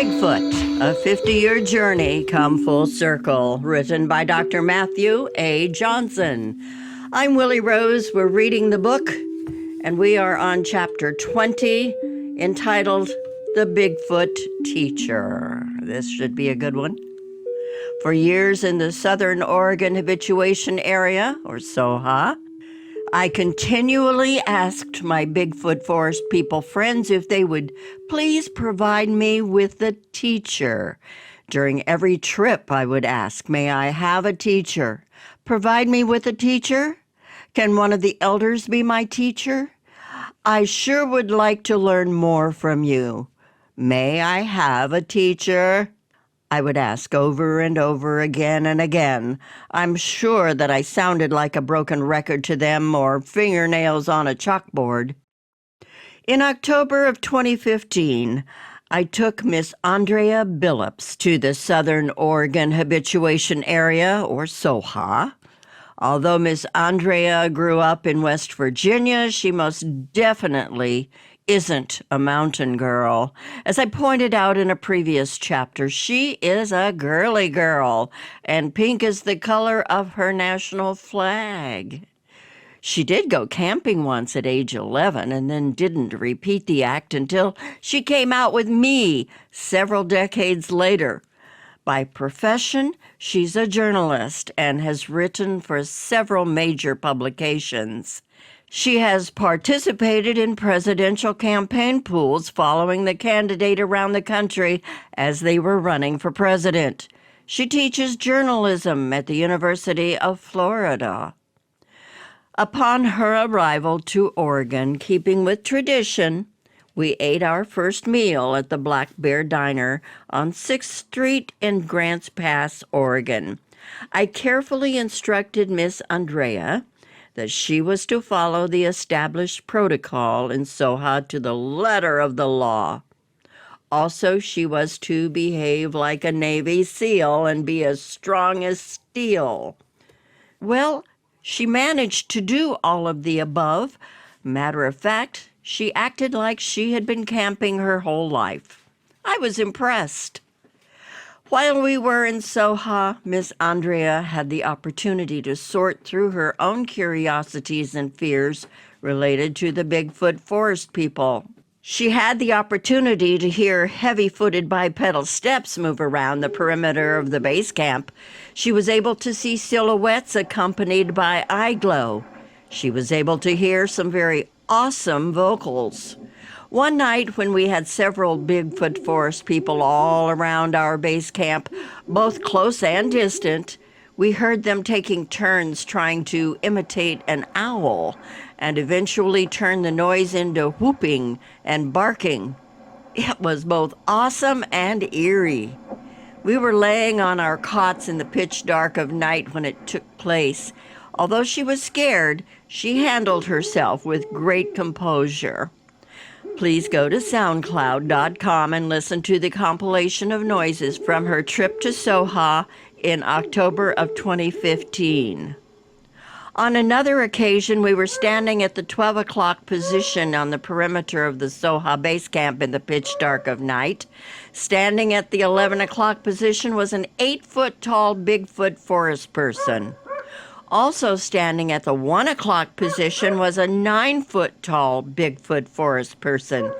Bigfoot, a 50-year journey come full circle, written by Dr. Matthew A. Johnson. I'm Willi Rose. We're reading the book, and we are on chapter 20, entitled The Bigfoot Teacher. This should be a good one. For years in the Southern Oregon habituation area, or SOHA, I continually asked my Bigfoot Forest people friends if they would please provide me with a teacher. During every trip, I would ask, "May I have a teacher? Provide me with a teacher? Can one of the elders be my teacher? I sure would like to learn more from you. May I have a teacher?" I would ask over and over again and again. I'm sure that I sounded like a broken record to them or fingernails on a chalkboard. In October of 2015, I took Miss Andrea Billups to the Southern Oregon habituation area, or SOHA. Although Miss Andrea grew up in West Virginia, she most definitely isn't a mountain girl. As I pointed out in a previous chapter, she is a girly girl, and pink is the color of her national flag. She did go camping once at age 11 and then didn't repeat the act until she came out with me several decades later. By profession, she's a journalist and has written for several major publications. She has participated in presidential campaign pools following the candidate around the country as they were running for president. She teaches journalism at the University of Florida. Upon her arrival to Oregon, keeping with tradition, we ate our first meal at the Black Bear Diner on 6th Street in Grants Pass, Oregon. I carefully instructed Miss Andrea that she was to follow the established protocol in SOHA to the letter of the law. Also, she was to behave like a Navy SEAL and be as strong as steel. Well, she managed to do all of the above. Matter of fact, she acted like she had been camping her whole life. I was impressed. While we were in SOHA, Miss Andrea had the opportunity to sort through her own curiosities and fears related to the Bigfoot Forest people. She had the opportunity to hear heavy-footed bipedal steps move around the perimeter of the base camp. She was able to see silhouettes accompanied by eye glow. She was able to hear some very awesome vocals. One night when we had several Bigfoot Forest people all around our base camp, both close and distant, we heard them taking turns trying to imitate an owl and eventually turn the noise into whooping and barking. It was both awesome and eerie. We were laying on our cots in the pitch dark of night when it took place. Although she was scared, she handled herself with great composure. Please go to SoundCloud.com and listen to the compilation of noises from her trip to SOHA in October of 2015. On another occasion, we were standing at the 12 o'clock position on the perimeter of the SOHA base camp in the pitch dark of night. Standing at the 11 o'clock position was an 8-foot-tall Bigfoot forest person. Also standing at the 1 o'clock position was a 9-foot-tall Bigfoot forest person.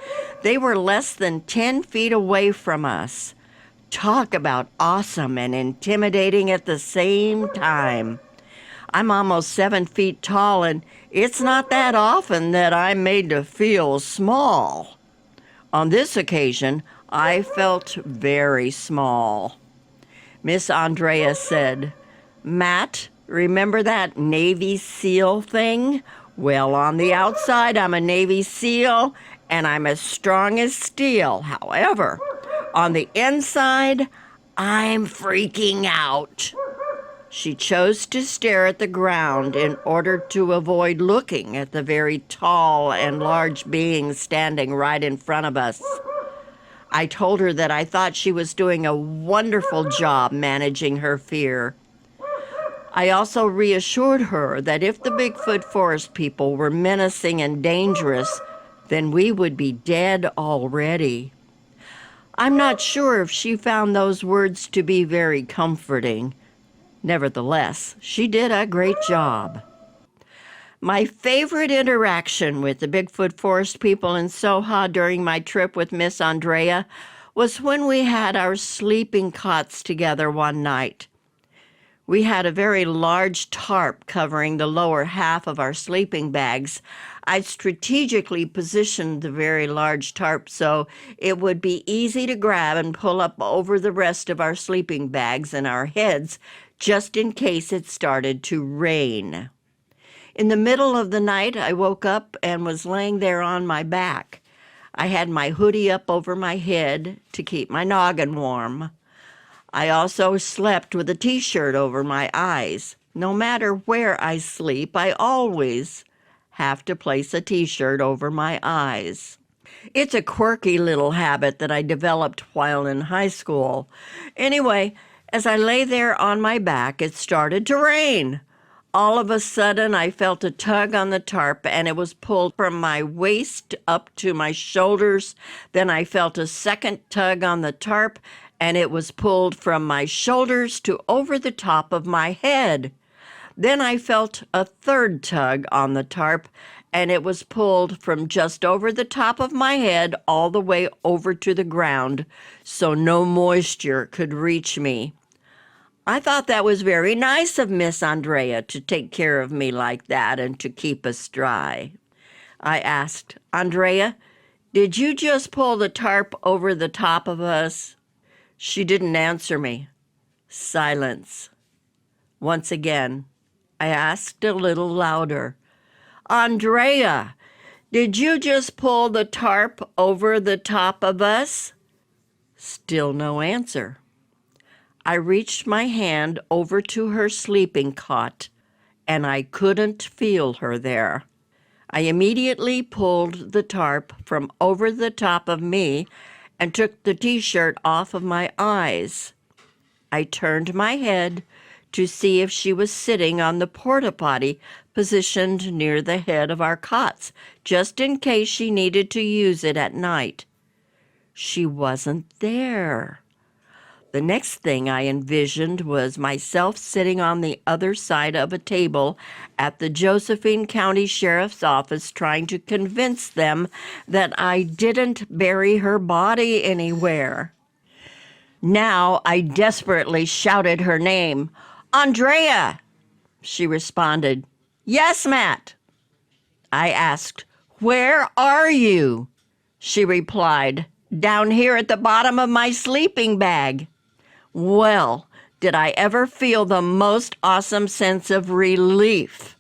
They were less than 10 feet away from us. Talk about awesome and intimidating at the same time. I'm almost 7 feet tall, and it's not that often that I'm made to feel small. On this occasion, I felt very small. Miss Andrea said, "Matt, remember that Navy SEAL thing? Well, on the outside, I'm a Navy SEAL, and I'm as strong as steel. However, on the inside, I'm freaking out." She chose to stare at the ground in order to avoid looking at the very tall and large being standing right in front of us. I told her that I thought she was doing a wonderful job managing her fear. I also reassured her that if the Bigfoot Forest people were menacing and dangerous, then we would be dead already. I'm not sure if she found those words to be very comforting. Nevertheless, she did a great job. My favorite interaction with the Bigfoot Forest people in Soha during my trip with Miss Andrea was when we had our sleeping cots together one night. We had a very large tarp covering the lower half of our sleeping bags. I strategically positioned the very large tarp so it would be easy to grab and pull up over the rest of our sleeping bags and our heads, just in case it started to rain. In the middle of the night, I woke up and was laying there on my back. I had my hoodie up over my head to keep my noggin warm. I also slept with a t-shirt over my eyes. No matter where I sleep, I always have to place a t-shirt over my eyes. It's a quirky little habit that I developed while in high school. Anyway, as I lay there on my back, it started to rain. All of a sudden, I felt a tug on the tarp, and it was pulled from my waist up to my shoulders. Then I felt a second tug on the tarp, and it was pulled from my shoulders to over the top of my head. Then I felt a third tug on the tarp, and it was pulled from just over the top of my head all the way over to the ground, so no moisture could reach me. I thought that was very nice of Miss Andrea to take care of me like that and to keep us dry. I asked, "Andrea, did you just pull the tarp over the top of us?" She didn't answer me. Silence. Once again, I asked a little louder, "Andrea, did you just pull the tarp over the top of us?" Still no answer. I reached my hand over to her sleeping cot, and I couldn't feel her there. I immediately pulled the tarp from over the top of me and took the t-shirt off of my eyes. I turned my head to see if she was sitting on the porta-potty positioned near the head of our cots, just in case she needed to use it at night. She wasn't there. The next thing I envisioned was myself sitting on the other side of a table at the Josephine County Sheriff's Office trying to convince them that I didn't bury her body anywhere. Now I desperately shouted her name. "Andrea!" She responded, "Yes, Matt." I asked, "Where are you?" She replied, "Down here at the bottom of my sleeping bag." Well, did I ever feel the most awesome sense of relief.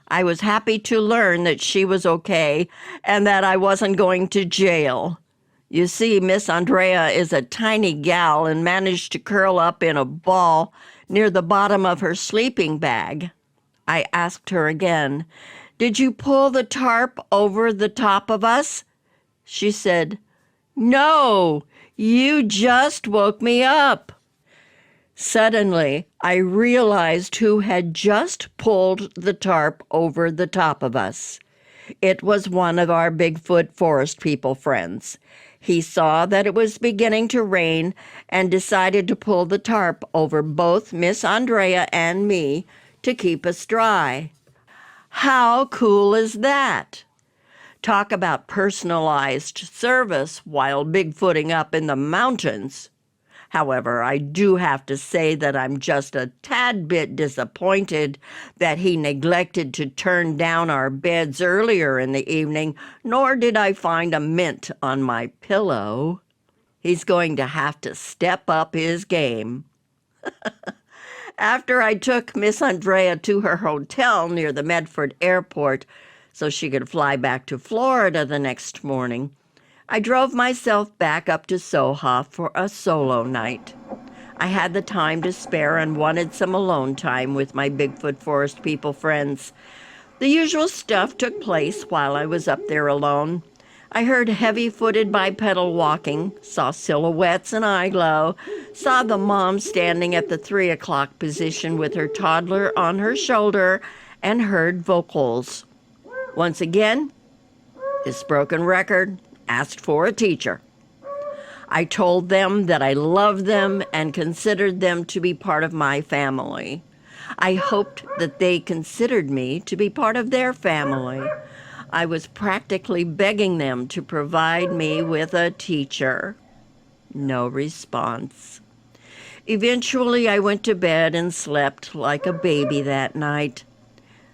I was happy to learn that she was okay and that I wasn't going to jail. You see, Miss Andrea is a tiny gal and managed to curl up in a ball near the bottom of her sleeping bag. I asked her again, "Did you pull the tarp over the top of us?" She said, "No, you just woke me up." Suddenly, I realized who had just pulled the tarp over the top of us. It was one of our Bigfoot Forest people friends. He saw that it was beginning to rain and decided to pull the tarp over both Miss Andrea and me to keep us dry. How cool is that? Talk about personalized service while Bigfooting up in the mountains. However, I do have to say that I'm just a tad bit disappointed that he neglected to turn down our beds earlier in the evening, nor did I find a mint on my pillow. He's going to have to step up his game. After I took Miss Andrea to her hotel near the Medford airport so she could fly back to Florida the next morning, I drove myself back up to Soha for a solo night. I had the time to spare and wanted some alone time with my Bigfoot Forest people friends. The usual stuff took place while I was up there alone. I heard heavy-footed bipedal walking, saw silhouettes and eye glow, saw the mom standing at the 3 o'clock position with her toddler on her shoulder, and heard vocals. Once again, this broken record asked for a teacher. I told them that I loved them and considered them to be part of my family. I hoped that they considered me to be part of their family. I was practically begging them to provide me with a teacher. No response. Eventually, I went to bed and slept like a baby that night.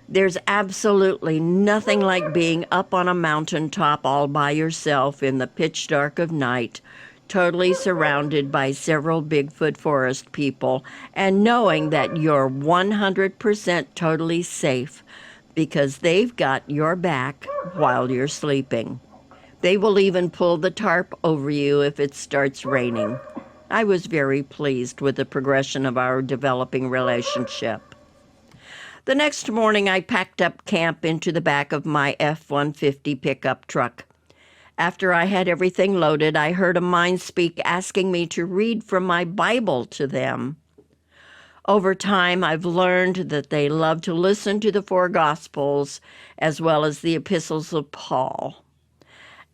There's absolutely nothing like being up on a mountaintop all by yourself in the pitch dark of night, totally surrounded by several Bigfoot forest people, and knowing that you're 100% totally safe because they've got your back while you're sleeping. They will even pull the tarp over you if it starts raining. I was very pleased with the progression of our developing relationship. The next morning, I packed up camp into the back of my F-150 pickup truck. After I had everything loaded, I heard a mind speak asking me to read from my Bible to them. Over time, I've learned that they love to listen to the four Gospels as well as the epistles of Paul.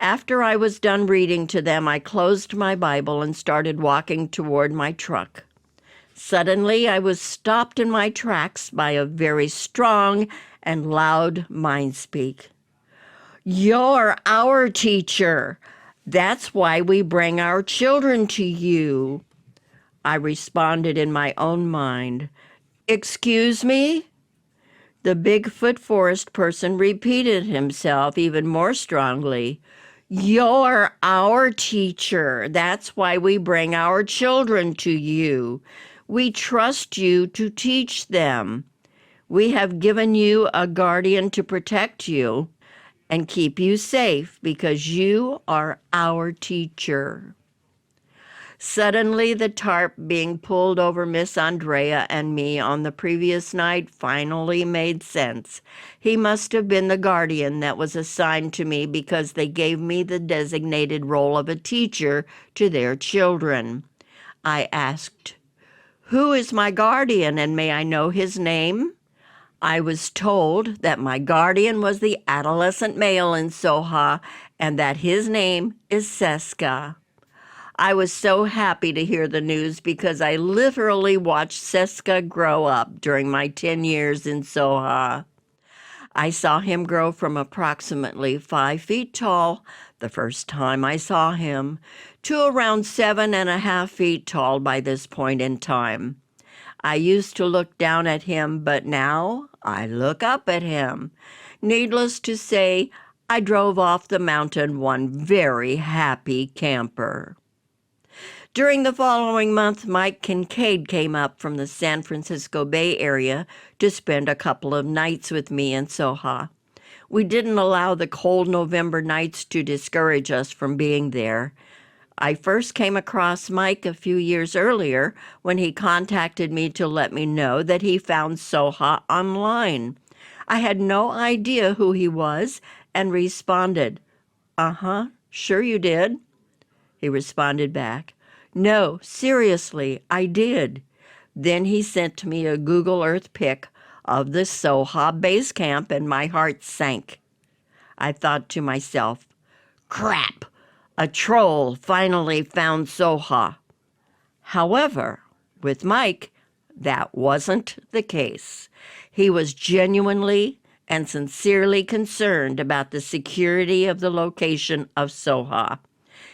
After I was done reading to them, I closed my Bible and started walking toward my truck. Suddenly, I was stopped in my tracks by a very strong and loud mind speak. You're our teacher. That's why we bring our children to you. I responded in my own mind. Excuse me? The Bigfoot forest person repeated himself even more strongly. You're our teacher. That's why we bring our children to you. We trust you to teach them. We have given you a guardian to protect you and keep you safe because you are our teacher. Suddenly, the tarp being pulled over Miss Andrea and me on the previous night finally made sense. He must have been the guardian that was assigned to me because they gave me the designated role of a teacher to their children. I asked, "Who is my guardian, and may I know his name?" I was told that my guardian was the adolescent male in Soha and that his name is Seska. I was so happy to hear the news because I literally watched Seska grow up during my 10 years in Soha. I saw him grow from approximately 5 feet tall the first time I saw him to around 7.5 feet tall by this point in time. I used to look down at him, but now I look up at him. Needless to say, I drove off the mountain one very happy camper. During the following month, Mike Kincaid came up from the San Francisco Bay Area to spend a couple of nights with me in Soha. We didn't allow the cold November nights to discourage us from being there. I first came across Mike a few years earlier when he contacted me to let me know that he found Soha online. I had no idea who he was and responded, "Sure you did." He responded back, "No, seriously, I did." Then he sent me a Google Earth pic of the Soha base camp and my heart sank. I thought to myself, crap, a troll finally found Soha. However, with Mike, that wasn't the case. He was genuinely and sincerely concerned about the security of the location of Soha.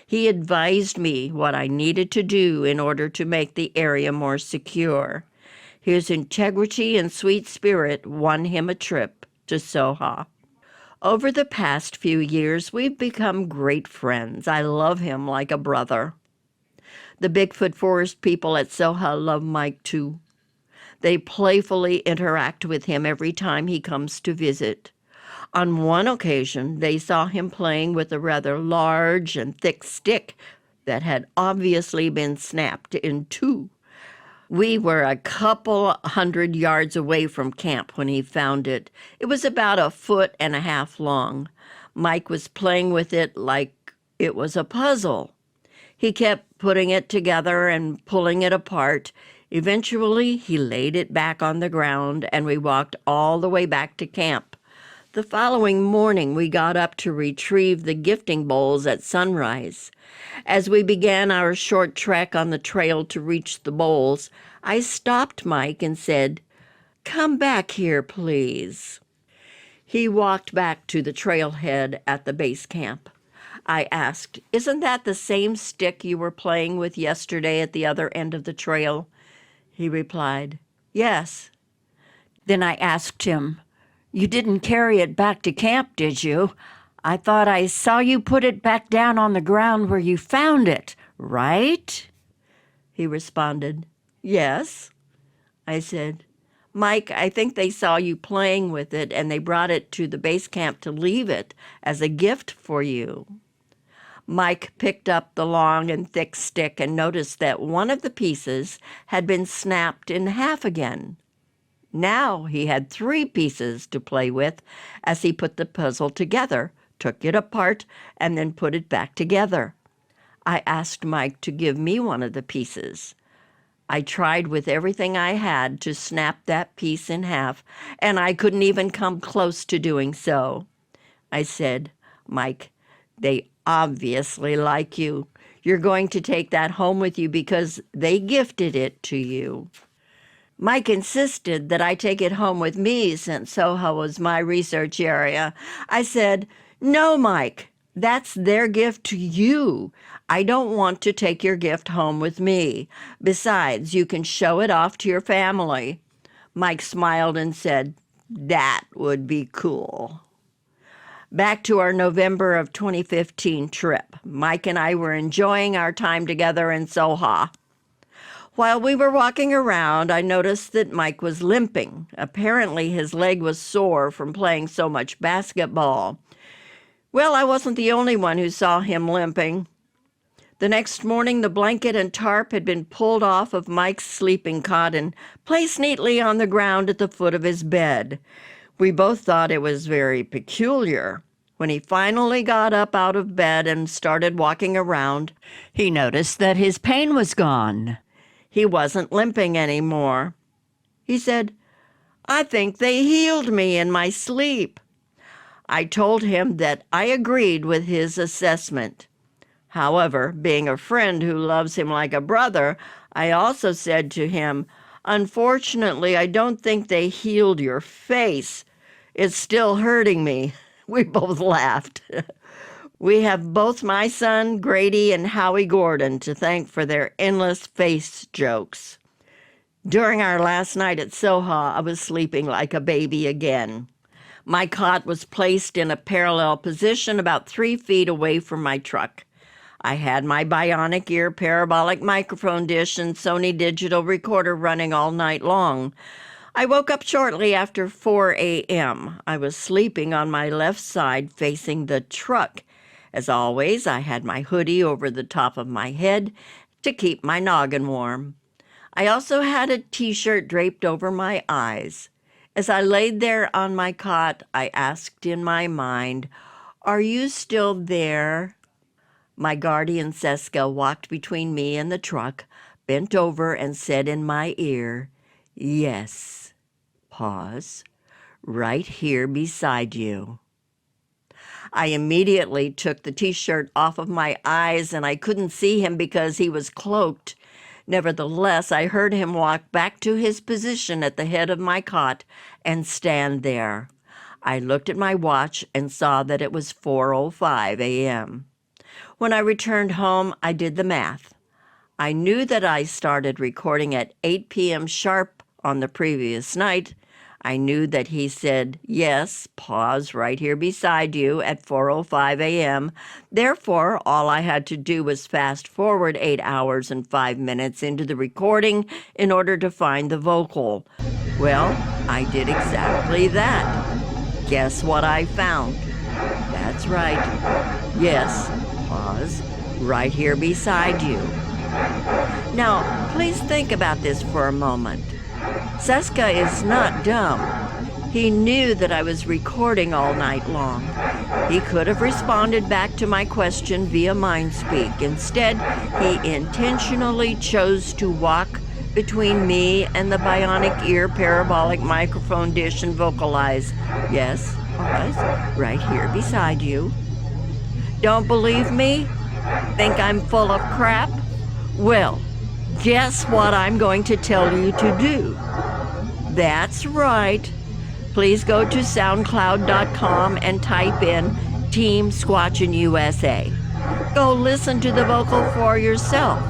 He advised me what I needed to do in order to make the area more secure. His integrity and sweet spirit won him a trip to Soha. Over the past few years, we've become great friends. I love him like a brother. The Bigfoot Forest people at Soha love Mike too. They playfully interact with him every time he comes to visit. On one occasion, they saw him playing with a rather large and thick stick that had obviously been snapped in two. We were a couple 100 yards away from camp when he found it. It was about 1.5 feet long. Mike was playing with it like it was a puzzle. He kept putting it together and pulling it apart. Eventually, he laid it back on the ground, and we walked all the way back to camp. The following morning, we got up to retrieve the gifting bowls at sunrise. As we began our short trek on the trail to reach the bowls, I stopped Mike and said, "Come back here, please." He walked back to the trailhead at the base camp. I asked, "Isn't that the same stick you were playing with yesterday at the other end of the trail?" He replied, "Yes." Then I asked him, "You didn't carry it back to camp, did you? I thought I saw you put it back down on the ground where you found it, right?" He responded, "Yes." I said, "Mike, I think they saw you playing with it and they brought it to the base camp to leave it as a gift for you." Mike picked up the long and thick stick and noticed that one of the pieces had been snapped in half again. Now he had 3 pieces to play with as he put the puzzle together, took it apart, and then put it back together. I asked Mike to give me one of the pieces. I tried with everything I had to snap that piece in half, and I couldn't even come close to doing so. I said, "Mike, they obviously like you. You're going to take that home with you because they gifted it to you." Mike insisted that I take it home with me since Soho was my research area. I said, "No, Mike, that's their gift to you. I don't want to take your gift home with me. Besides, you can show it off to your family." Mike smiled and said, "That would be cool." Back to our November of 2015 trip, Mike and I were enjoying our time together in Soho. While we were walking around, I noticed that Mike was limping. Apparently, his leg was sore from playing so much basketball. Well, I wasn't the only one who saw him limping. The next morning, the blanket and tarp had been pulled off of Mike's sleeping cot and placed neatly on the ground at the foot of his bed. We both thought it was very peculiar. When he finally got up out of bed and started walking around, he noticed that his pain was gone. He wasn't limping anymore. He said, "I think they healed me in my sleep." I told him that I agreed with his assessment. However, being a friend who loves him like a brother, I also said to him, "Unfortunately, I don't think they healed your face. It's still hurting me." We both laughed. We have both my son, Grady, and Howie Gordon to thank for their endless face jokes. During our last night at Soho, I was sleeping like a baby again. My cot was placed in a parallel position about 3 feet away from my truck. I had my bionic ear parabolic microphone dish and Sony digital recorder running all night long. I woke up shortly after 4 a.m. I was sleeping on my left side facing the truck. As always, I had my hoodie over the top of my head to keep my noggin warm. I also had a t-shirt draped over my eyes. As I laid there on my cot, I asked in my mind, "Are you still there?" My guardian Seska walked between me and the truck, bent over and said in my ear, "Yes." Pause. "Right here beside you." I immediately took the t-shirt off of my eyes and I couldn't see him because he was cloaked. Nevertheless, I heard him walk back to his position at the head of my cot and stand there. I looked at my watch and saw that it was 4:05 a.m. When I returned home, I did the math. I knew that I started recording at 8 p.m. sharp on the previous night. I knew that he said, "Yes, pause right here beside you" at 4:05 a.m. Therefore, all I had to do was fast forward 8 hours and 5 minutes into the recording in order to find the vocal. Well, I did exactly that. Guess what I found? That's right. Yes, pause, right here beside you. Now, please think about this for a moment. Seska is not dumb. He knew that I was recording all night long. He could have responded back to my question via MindSpeak. Instead, he intentionally chose to walk between me and the bionic ear parabolic microphone dish and vocalize, "Yes, Pause. Right here beside you. Don't believe me? Think I'm full of crap? Well, guess what I'm going to tell you to do. That's right. Please go to soundcloud.com and type in Team Squatchin' USA. Go listen to the vocal for yourself.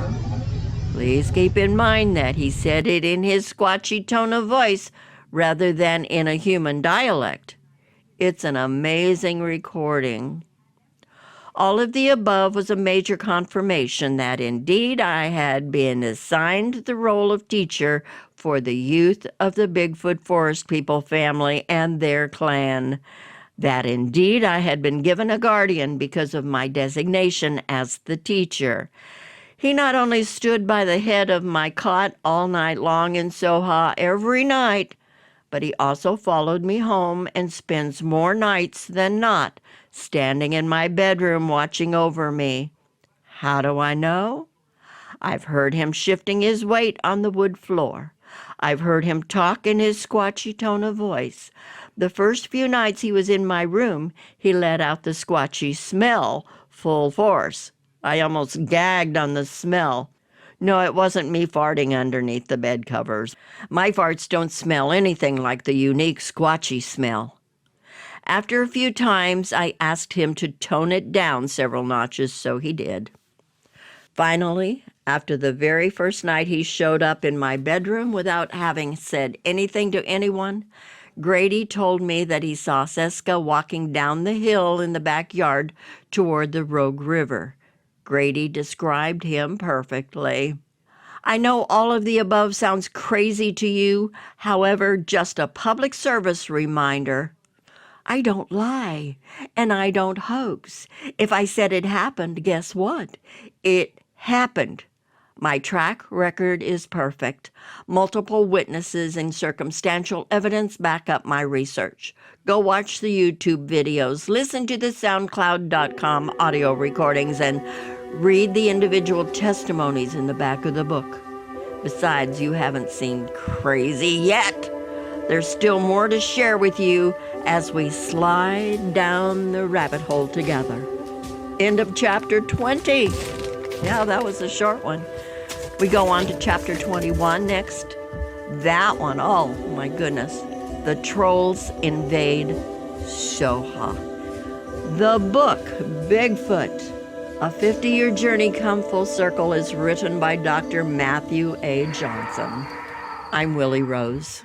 Please keep in mind that he said it in his squatchy tone of voice rather than in a human dialect. It's an amazing recording. All of the above was a major confirmation that indeed I had been assigned the role of teacher for the youth of the Bigfoot Forest People family and their clan. That indeed I had been given a guardian because of my designation as the teacher. He not only stood by the head of my cot all night long in Soha every night, but he also followed me home and spends more nights than not standing in my bedroom watching over me. How do I know? I've heard him shifting his weight on the wood floor. I've heard him talk in his squatchy tone of voice. The first few nights he was in my room, he let out the squatchy smell full force. I almost gagged on the smell. No, it wasn't me farting underneath the bed covers. My farts don't smell anything like the unique squatchy smell. After a few times, I asked him to tone it down several notches, so he did. Finally, after the very first night he showed up in my bedroom without having said anything to anyone, Grady told me that he saw Seska walking down the hill in the backyard toward the Rogue River. Grady described him perfectly. I know all of the above sounds crazy to you. However, just a public service reminder. I don't lie, and I don't hoax. If I said it happened, guess what? It happened. My track record is perfect. Multiple witnesses and circumstantial evidence back up my research. Go watch the YouTube videos, listen to the SoundCloud.com audio recordings, and read the individual testimonies in the back of the book. Besides, you haven't seen crazy yet. There's still more to share with you as we slide down the rabbit hole together. End of chapter 20. Yeah, that was a short one. We go on to chapter 21 next. That one, oh my goodness. The trolls invade Soha. The book, Bigfoot, A 50-Year Journey Come Full Circle, is written by Dr. Matthew A. Johnson. I'm Willi Rose.